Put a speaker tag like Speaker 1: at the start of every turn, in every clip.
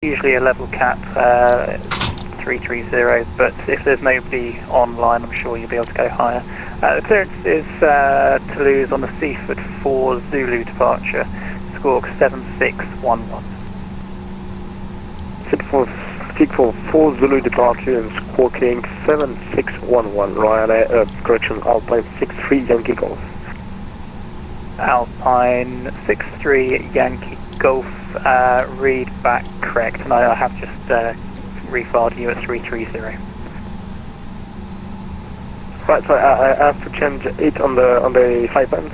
Speaker 1: Usually a level cap 330, but if there's nobody online, I'm sure you'll be able to go higher. The clearance is Toulouse on the Seaford 4 Zulu departure, squawk 7611.
Speaker 2: Seaford 4 Zulu departure and squawking 7611, Ryanair, correction, Alpine 63 Yankee Golf.
Speaker 1: Alpine 63 Yankee Golf, read back correct, and I have just refiled you at 330.
Speaker 2: Right, so I have to change it on the high band?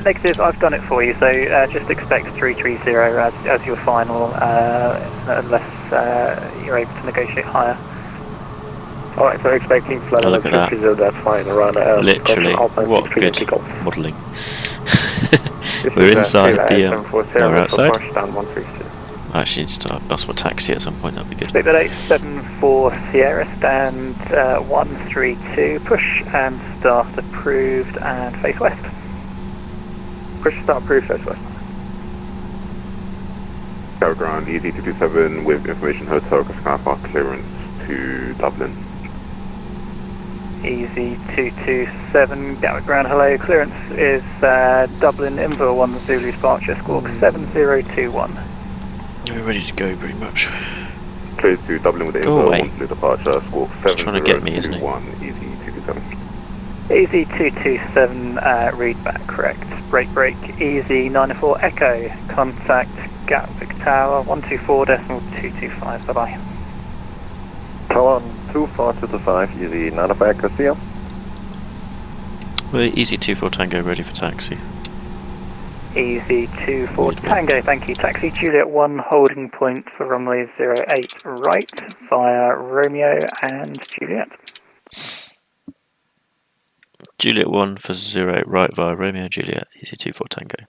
Speaker 1: Negative, I've done it for you, so just expect 330 as your final, unless you're able to negotiate higher.
Speaker 2: Alright, so expecting flight
Speaker 3: look at that.
Speaker 2: That's fine, around
Speaker 3: literally, what good modelling. We're inside the, no, we're outside. I actually need to ask for a taxi at some point, that'd be good.
Speaker 1: Speak that 874 Sierra, stand 132, push and start approved and face west.
Speaker 2: Push start approved, face west.
Speaker 4: Tower ground, EZ227 with information hotel car park clearance to Dublin.
Speaker 1: EZ227, Gatwick ground, hello, clearance is Dublin, Inver 1 Zulu departure, squawk 7021.
Speaker 3: We're ready to go pretty much.
Speaker 4: Clear to Dublin with the Inver 1 Zulu departure, squawk 7021,
Speaker 3: trying to get me, isn't he?
Speaker 4: EZ227.
Speaker 1: EZ227, read back correct, break, EZ904 Echo, contact Gatwick Tower 124.225, bye bye.
Speaker 2: Tower 2425, EZ904 Echo, see ya.
Speaker 3: We're EZ24 Tango ready for taxi.
Speaker 1: EZ24 Tango, thank you. Taxi Juliet 1 holding point for runway 08 right via Romeo and Juliet.
Speaker 3: Juliet 1 for 08 right via Romeo and Juliet, EZ24 Tango.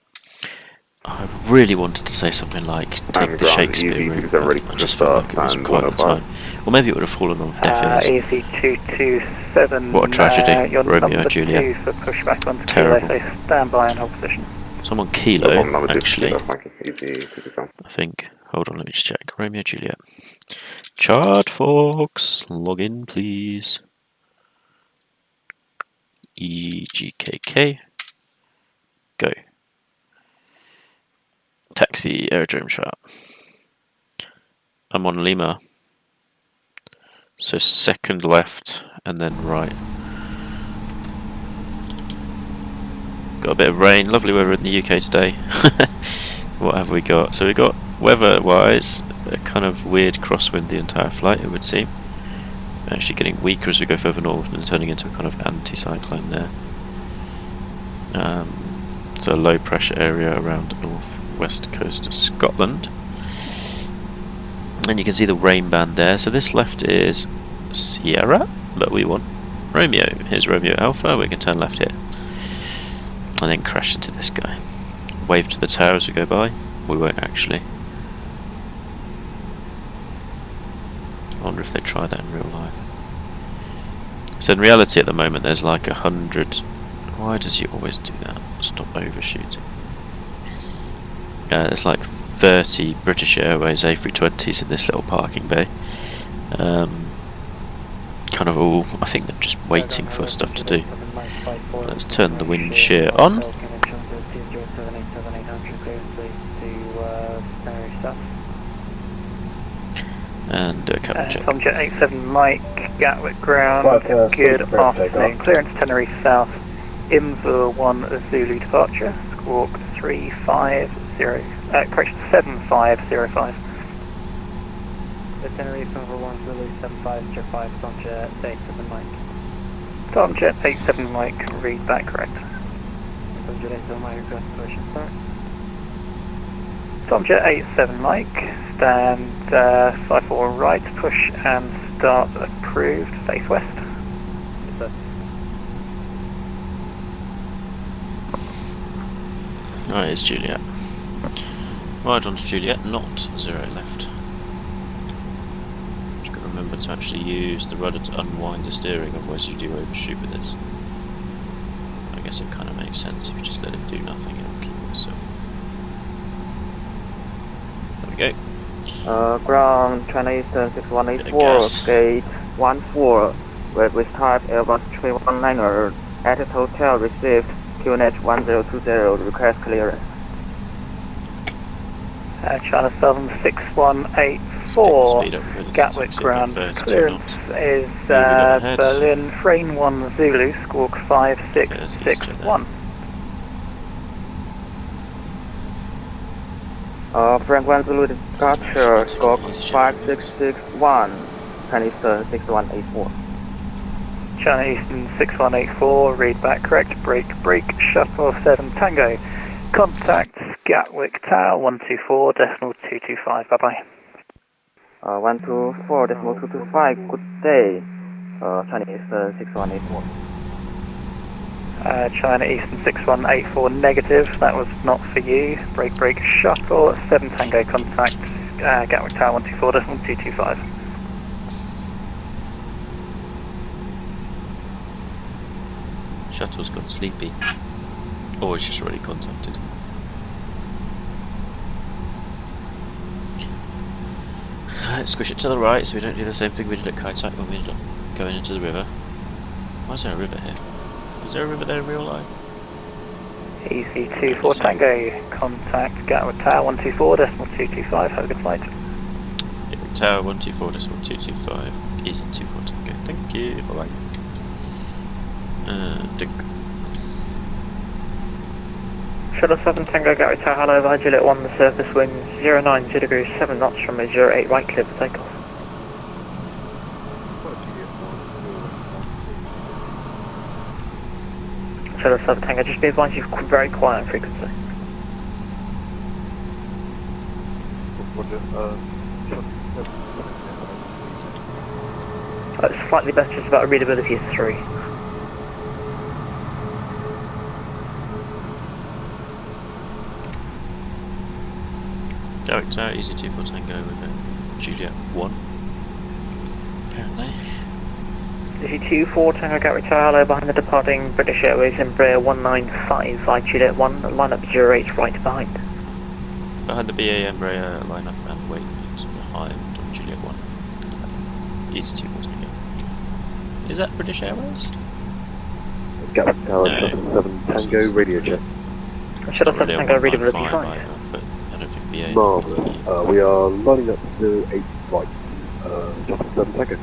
Speaker 3: I really wanted to say something like take the Shakespeare route, but I just felt like it was quite the time. Or maybe it would have fallen on deaf ears.
Speaker 1: EZ227.
Speaker 3: What a tragedy,
Speaker 1: You're
Speaker 3: Romeo and Juliet.
Speaker 1: 2 for pushback onto
Speaker 3: Terrible.
Speaker 1: Kilo, so stand by and hold position.
Speaker 3: Someone Kilo, actually. I think. Hold on, let me just check. Romeo Juliet. Chart Fox, log in please. EGKK. Go. Taxi aerodrome chart. I'm on Lima. So second left and then right. Got a bit of rain, lovely weather in the UK today. What have we got? So we got weather-wise a kind of weird crosswind the entire flight, it would seem. Actually getting weaker as we go further north and turning into a kind of anti-cyclone there. So a low pressure area around the north-west coast of Scotland. And you can see the rain band there. So this left is Sierra, but we want Romeo. Here's Romeo Alpha, we can turn left here. And then crash into this guy. Wave to the tower as we go by. We won't actually. I wonder if they try that in real life. So in reality at the moment there's like 100. Why does he always do that? Stop overshooting. There's like 30 British Airways A320s in this little parking bay. Kind of all, I think they're just waiting for stuff to do. Let's turn the wind shear on. And do a cabin check.
Speaker 1: Tomjet 87 Mike, Gatwick ground, good afternoon. Clearance Tenerife South, Inver 1 Zulu departure, squawk 350, correction 7505. The Tenerife Inver 1 Zulu 7505, Tomjet 87 Mike. Tomjet 87 Mike, read that correct. Tomjet 87 Mike, request position start. Tomjet 87 Mike, stand 54 right, push and start approved, face west. Yes, sir.
Speaker 3: Right, it's Juliet. Right on to Juliet, not 0 left. Just got to remember to actually use the rudder to unwind the steering, otherwise you do overshoot with this. I guess it kind of makes sense if you just let it do nothing, it'll keep it so. There we go.
Speaker 5: Ground China Eastern 6184, gate 14, with type Airbus 319er, at this hotel received QNH 1020, request clearance.
Speaker 1: China Southern 6184, Gatwick ground clearance is Berlin, Frame 1 Zulu, squawk 5661.
Speaker 5: Frank 1 Zulu departure, squawk 5661, China Eastern 6184.
Speaker 1: China Eastern 6184, read back correct, break, shuttle 7 Tango. Contact Gatwick Tower 124.225, bye bye.
Speaker 5: 124.225, good day. China Eastern 6184.
Speaker 1: China Eastern 6184, negative, that was not for you. Break, shuttle 7 Tango, contact Gatwick Tower 124.225.
Speaker 3: Shuttle's gone sleepy. Or it's just already contacted. Alright, squish it to the right so we don't do the same thing we did at Gatwick when we ended up going into the river. Why is there a river here? Is there a river there in real life?
Speaker 1: Easy 24 Tango, contact Gatwick Tower 124.225, have a good flight.
Speaker 3: Gatwick Tower 124.225, easy 24 Tango, thank you, bye bye. Dink.
Speaker 5: Shuttle 7 Tango Gatwick Tower, hello, over Juliet 1, the surface wind 090 degrees 7 knots from a 08 right clear for takeoff. Shuttle 7 Tango, just be advised you're very quiet on frequency. It's slightly better, just about a readability of 3.
Speaker 3: Gatwick Tower, easy 24 Tango, we're going for Juliet 1. Apparently.
Speaker 5: Easy 24 Tango Gatwick Tower, hello, behind the departing British Airways Embraer 195, Juliet 1, line up 08 right behind.
Speaker 3: Behind the BA Embraer, line up and wait behind on Juliet 1. Easy 24 Tango. Is that British Airways?
Speaker 2: Gatwick Tower, Shuttle 7 Tango, radio check.
Speaker 5: Shuttle 7 Tango, readability 5.
Speaker 3: But I don't think BA.
Speaker 2: Marvellous. We are lining up 08 right, Shuttle 7 Tango.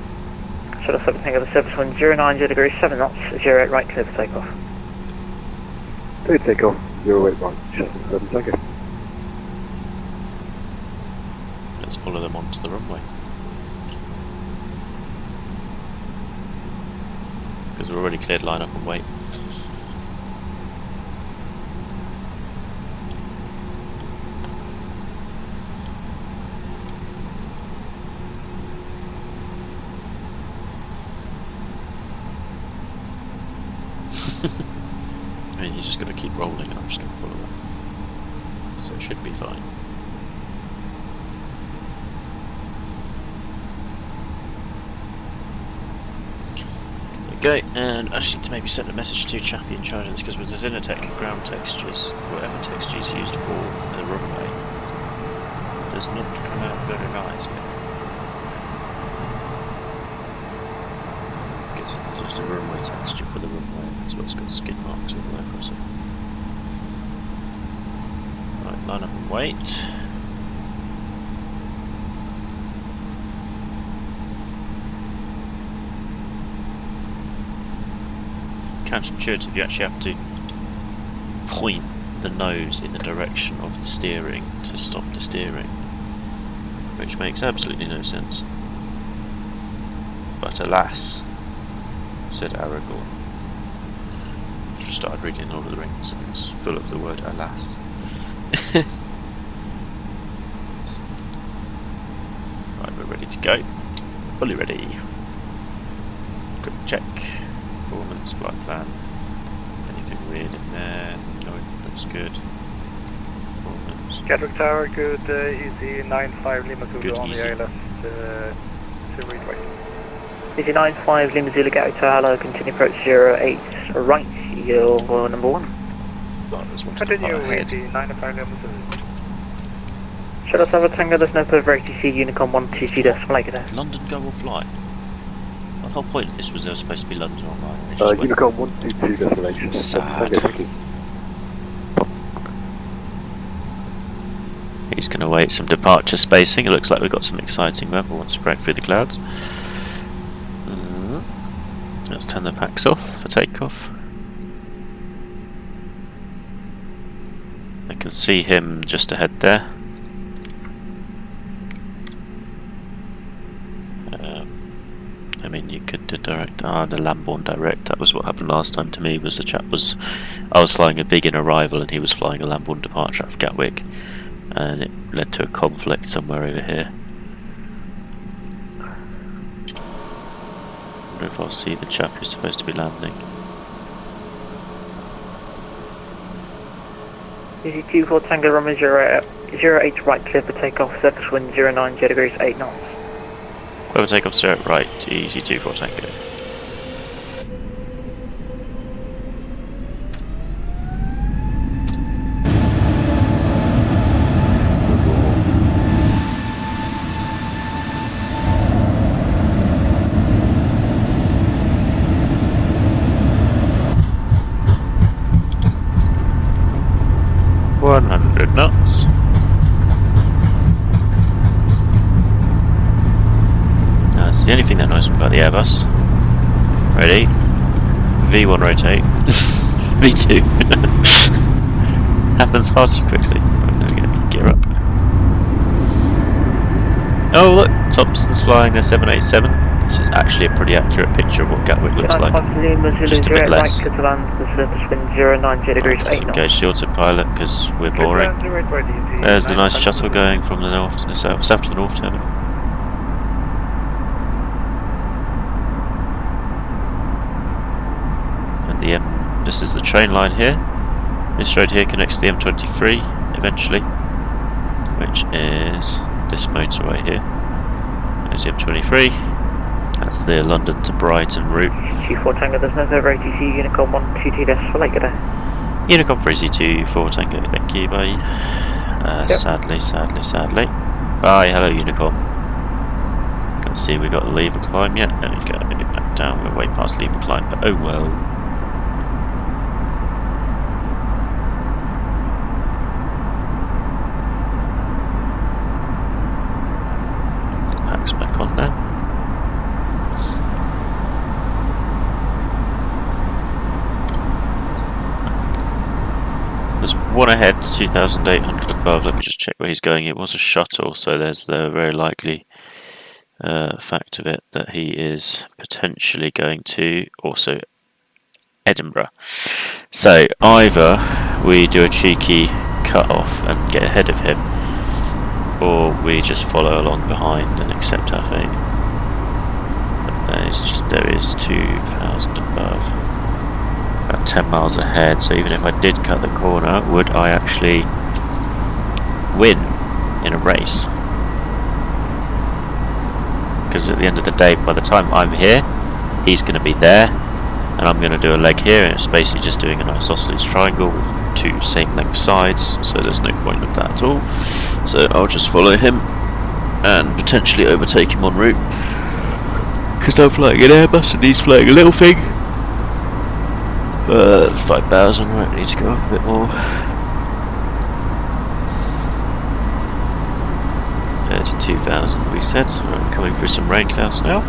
Speaker 5: Shuttle 7 Tango, the surface wind 090 degrees 7 knots, 08 right clear for takeoff.
Speaker 2: Clear takeoff, 08 right, Shuttle 7 Tango.
Speaker 3: Let's follow them onto the runway. Because we're already cleared line up and wait. I mean, you just got to keep rolling and I'm just going to follow them. So it should be fine. Okay, and I just need to maybe send a message to Chappie in charge of this because with the Zinatech ground textures, whatever textures used for the runway, does not come out very nicely. It's just a runway texture for the runway, that's what's got skid marks all the way across it. Right, line up and wait. It's counterintuitive, you actually have to point the nose in the direction of the steering to stop the steering, which makes absolutely no sense. But alas, said Aragorn. Just started reading Lord of the Rings and it's full of the word alas. Right, we're ready to go. Fully ready. Quick check. Performance, flight plan. Anything weird in there? No, it looks good. Performance.
Speaker 1: Gatwick Tower, good, easy 95 Lima Zulu on
Speaker 3: easy.
Speaker 1: the ILS to read right.
Speaker 5: Easy 95 Lima Zulu Gatwick Tower, hello, continue approach 08 right, you're number 1.
Speaker 3: God, there's one
Speaker 1: Continue
Speaker 3: step
Speaker 1: with
Speaker 3: ahead.
Speaker 1: the 95 Lima Zulu. Shuttle Server Tango, there's no further ATC, Unicorn 122.8 there.
Speaker 3: London go or fly? Well, the whole point of this was there was supposed to be London online.
Speaker 2: Unicorn 122 destination.
Speaker 3: Sad. He's going to wait some departure spacing. It looks like we've got some exciting weather once we break through the clouds. Let's turn the packs off for takeoff. I can see him just ahead there. I mean, you could do direct. The Lambourne direct. That was what happened last time to me. Was the chap was, I was flying a big in arrival and he was flying a Lambourne departure out of Gatwick, and it led to a conflict somewhere over here. I wonder if I'll see the chap who's supposed to be landing.
Speaker 1: Easy-24 Tango Romeo 08 right, clear for takeoff, surface wind 09 jet degrees 8 knots.
Speaker 3: Clear for takeoff, sir, right, Easy-24 Tango. Knots. That's the only thing that annoys me about the Airbus. Ready? V1 rotate. V2. Happens far too quickly. There we go. Gear up. Oh look, Thompson's flying their 787. This is actually a pretty accurate picture of what Gatwick looks like. Just a bit less. Engage the autopilot because we're boring. There's the nice shuttle going from the north to the south, south to the north terminal. And the this is the train line here. This road here connects to the M23 eventually, which is this motorway here. There's the M23. That's the London to Brighton route.
Speaker 1: G4 Tango, there's no further ATC, Unicorn 122.8 there.
Speaker 3: Unicorn for Easy-24 Tango, thank you, bye.
Speaker 1: Yep.
Speaker 3: Sadly. Bye, hello Unicorn. Let's see, we got the lever climb yet? There we go, back down, we're way past lever climb, but oh well. Packs back on there. There's one ahead, 2,800 above. Let me just check where he's going. It was a shuttle, so there's the very likely fact of it that he is potentially going to also Edinburgh. So either we do a cheeky cut off and get ahead of him, or we just follow along behind and accept our fate. But there is 2,000 above. About 10 miles ahead, so even if I did cut the corner, would I actually win in a race? Because at the end of the day, by the time I'm here, he's going to be there, and I'm going to do a leg here, and it's basically just doing an isosceles triangle with two same length sides, so there's no point of that at all. So I'll just follow him and potentially overtake him en route, because I'm flying an Airbus and he's flying a little thing. 5,000, right, I need to go up a bit more. 32,000 we said, so I'm coming through some rain clouds now.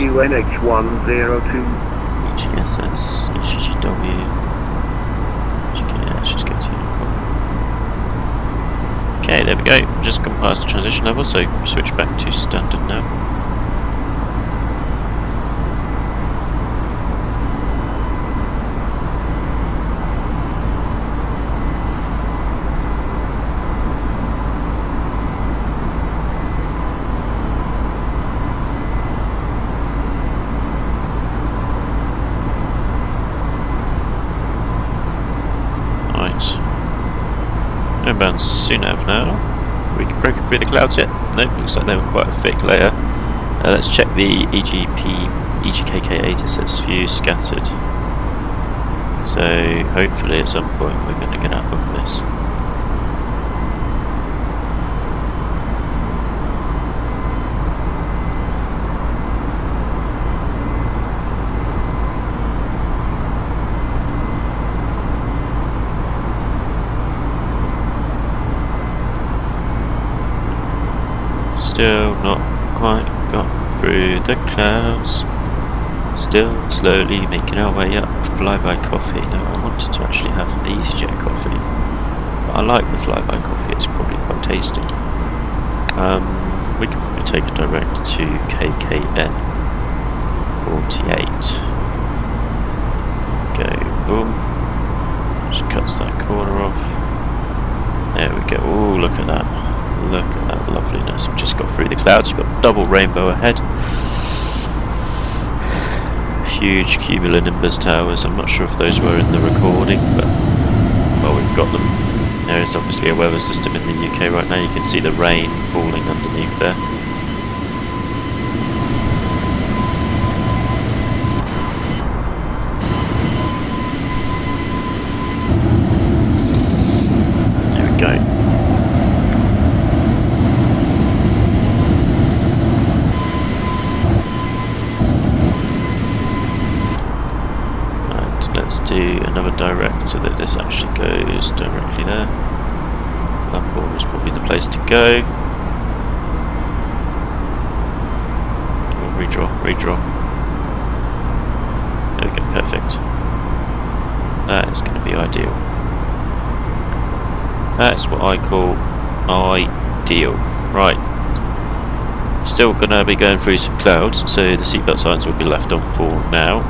Speaker 2: UNH102
Speaker 3: GSS, HGW. Yeah, let's just get to Unicorn. Okay, there we go. Just gone past the transition level, so switch back to standard now. inbound Sunav now. We can break through the clouds yet? Nope, looks like they were quite a thick layer. Let's check the EGKK8, it says few scattered. So hopefully at some point we're going to get out of this. Still not quite got through the clouds. Still slowly making our way up. Flyby coffee. Now I wanted to actually have the Easyjet coffee. But I like the flyby coffee, it's probably quite tasty. We can probably take it direct to KKN 48. Go, boom. Just cuts that corner off. There we go. Oh, look at that. Look at that loveliness. We've just got through the clouds. We've got double rainbow ahead. Huge cumulonimbus towers. I'm not sure if those were in the recording, but well, we've got them. There is obviously a weather system in the UK right now. You can see the rain falling underneath there. There we go. Let's do another direct so that this actually goes directly there. Lambourne is probably the place to go. Oh, redraw. There we go, perfect. That is going to be ideal. That's what I call ideal. Right. Still going to be going through some clouds, so the seatbelt signs will be left on for now.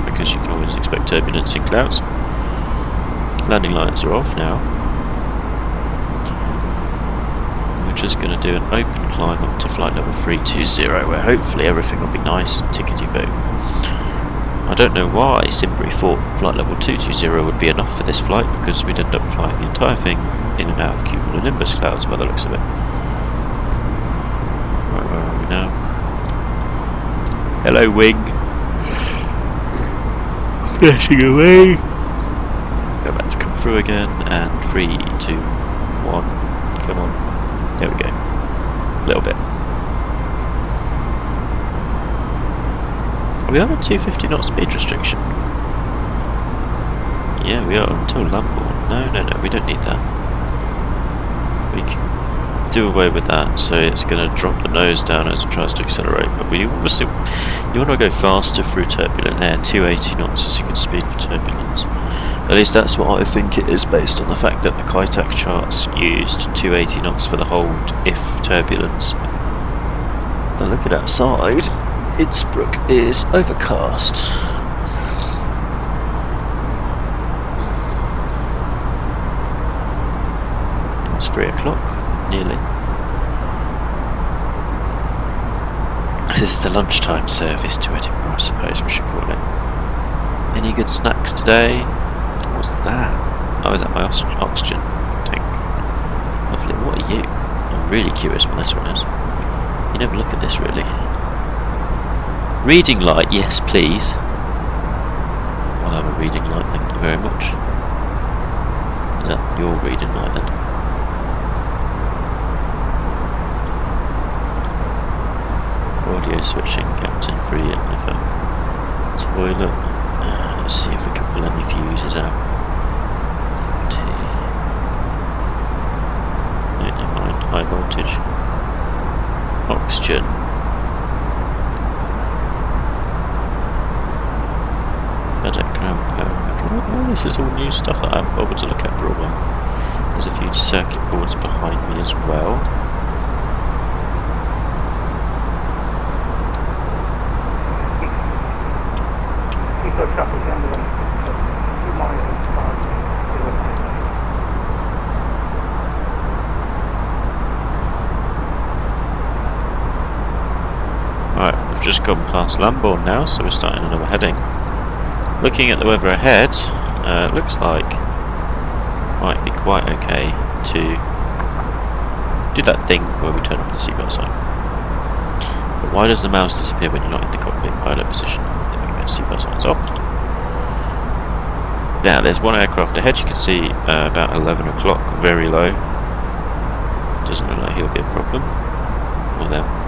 Speaker 3: Because you can always expect turbulence in clouds. Landing lights are off now. We're just going to do an open climb up to flight level 320, where hopefully everything will be nice and tickety-boo. I don't know why Simbury thought flight level 220 would be enough for this flight, because we'd end up flying the entire thing in and out of cumulonimbus clouds by the looks of it. Right, where are we now? Hello, wing. Flashing away. Go back to come through again, and 3, 2, 1. Come on. There we go. A little bit. Are we on a 250 knot speed restriction? Yeah, we are until Lambourne. No, we don't need that. We can do away with that, so it's going to drop the nose down as it tries to accelerate, but we obviously you want to go faster through turbulent air. 280 knots is a good speed for turbulence. At least that's what I think it is, based on the fact that the Kiteac charts used 280 knots for the hold if turbulence. And look at outside, Innsbruck is overcast. It's 3 o'clock. Nearly. This is the lunchtime service to Edinburgh, I suppose we should call it. Any good snacks today? What's that? Oh, is that my oxygen tank? Lovely. What are you? I'm really curious what this one is. You never look at this, really. Reading light, yes please. I'll have a reading light, thank you very much. Is that your reading light then? Audio switching, Captain Free, Jennifer. Toilet. Let's see if we can pull any fuses out. No, never mind. High voltage. Oxygen. FedEx ground power. Oh, this is all new stuff that I haven't bothered to look at for a while. There's a few circuit boards behind me as well. Right, we've just gone past Lambourne now, so we're starting another heading. Looking at the weather ahead, looks like might be quite okay. to do that thing where we turn off the seatbelt sign. But why does the mouse disappear when you're not in the cockpit pilot position? Then we can get seatbelt signs off. Now there's one aircraft ahead, you can see about 11 o'clock, very low. Doesn't look like he'll be a problem. Or them.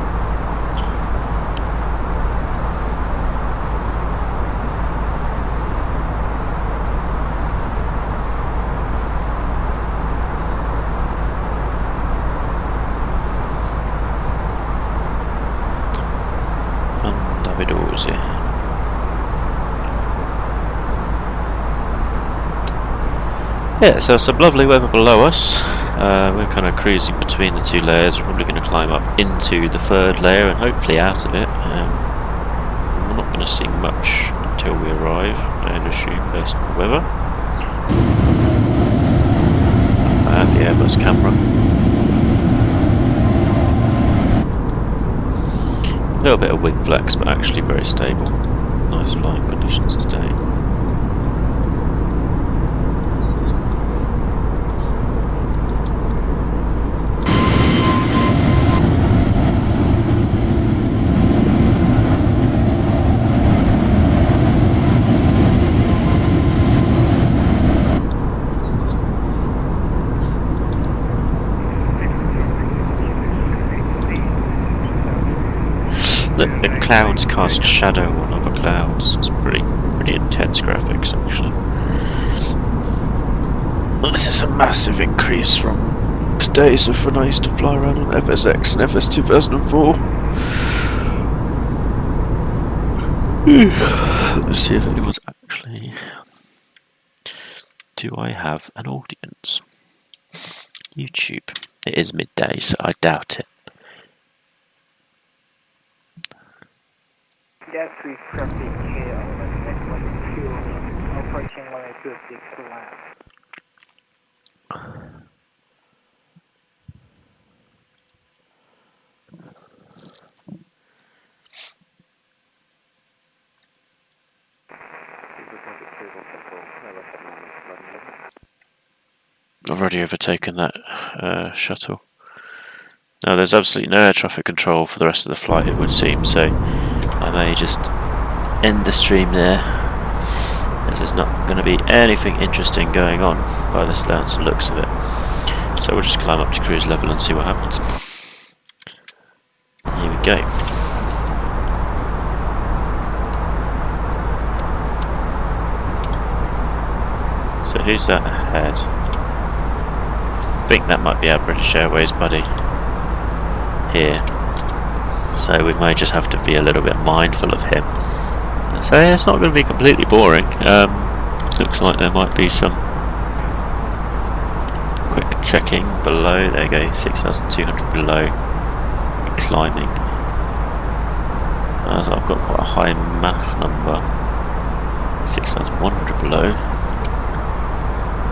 Speaker 3: Yeah, so some lovely weather below us. We're kind of cruising between the two layers. We're probably going to climb up into the third layer and hopefully out of it. We're not going to see much until we arrive, I'd assume, based on the weather. I have the Airbus camera. A little bit of wing flex, but actually very stable. Nice flying conditions today. Look, the clouds cast shadow on other clouds. It's pretty intense graphics, actually. Well, this is a massive increase from days of when I used to fly around on FSX and FS 2004. Let's see if anyone's actually... Do I have an audience? YouTube. It is midday, so I doubt it.
Speaker 1: Gatwick traffic here on the network fuel approaching runway 26 flat.
Speaker 3: I've already overtaken that shuttle. Now there's absolutely no air traffic control for the rest of the flight, it would seem, so I may just end the stream there, as there's not going to be anything interesting going on by the stance and looks of it. So we'll just climb up to cruise level and see what happens. Here we go. So who's that ahead? I think that might be our British Airways buddy here. So we may just have to be a little bit mindful of him. So it's not going to be completely boring. Looks like there might be some quick checking below. There you go, 6,200 below. Climbing. As I've got quite a high Mach number. 6,100 below.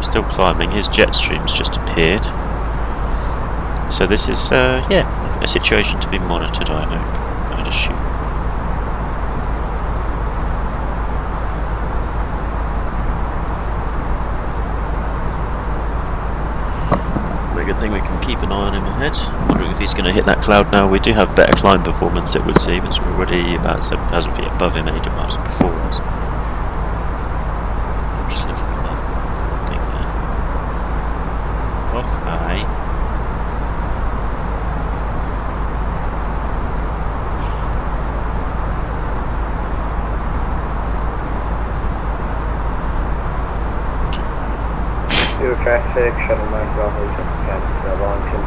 Speaker 3: Still climbing. His jet stream's just appeared. So this is, yeah, a situation to be monitored, I hope. I'd assume. A good thing we can keep an eye on him ahead. I'm wondering if he's going to hit that cloud now. We do have better climb performance, it would seem, as we're already about 7,000 feet above him and 8 miles before us. I'm just looking at that thing there. Oh, hi.
Speaker 6: Zero traffic, shuttle 9 Bravo, Wellington,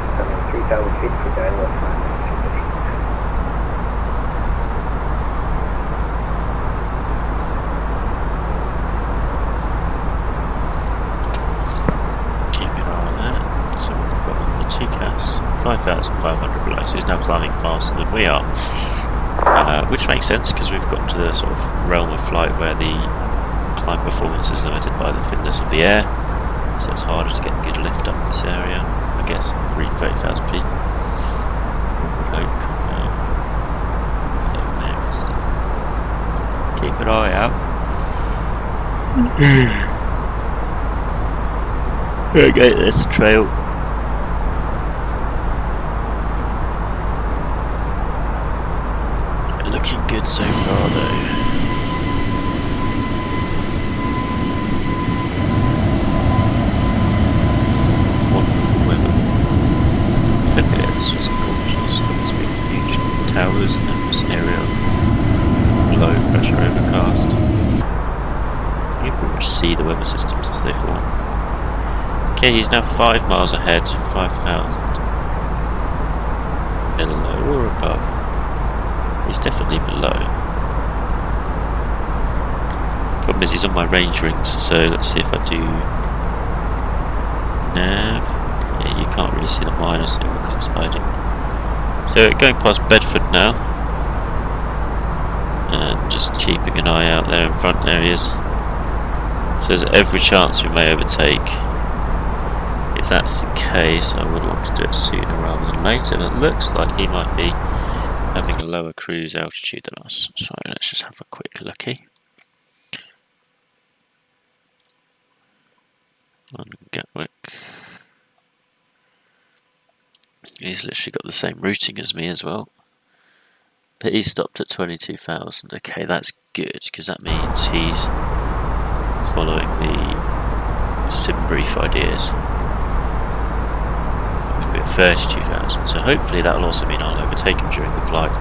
Speaker 6: 3,000 feet for going west line.
Speaker 3: Keep your eye on that. So we've got on the TCAS, 5,500 below, so he's now climbing faster than we are. Which makes sense because we've got to the sort of realm of flight where the climb performance is limited by the thinness of the air. So it's harder to get good lift up this area, I guess, 30,000 feet. Would hope. So there is that. Keep an eye out. Okay, there's the trail. weather systems as they form. Okay, he's now 5 miles ahead, 5,000. Below or above? He's definitely below. Problem is he's on my range rings, so let's see if I do nav. Yeah, you can't really see the minus here because it's hiding. So going past Bedford now, and just keeping an eye out there in front. There he is. So there's every chance we may overtake. If that's the case, I would want to do it sooner rather than later, but it looks like he might be having a lower cruise altitude than us. So let's just have a quick looky. On Gatwick. He's literally got the same routing as me as well. But he stopped at 22,000. Okay, that's good, because that means he's following the sim brief ideas. I'm going to be at 32,000, so hopefully that will also mean I'll overtake him during the flight.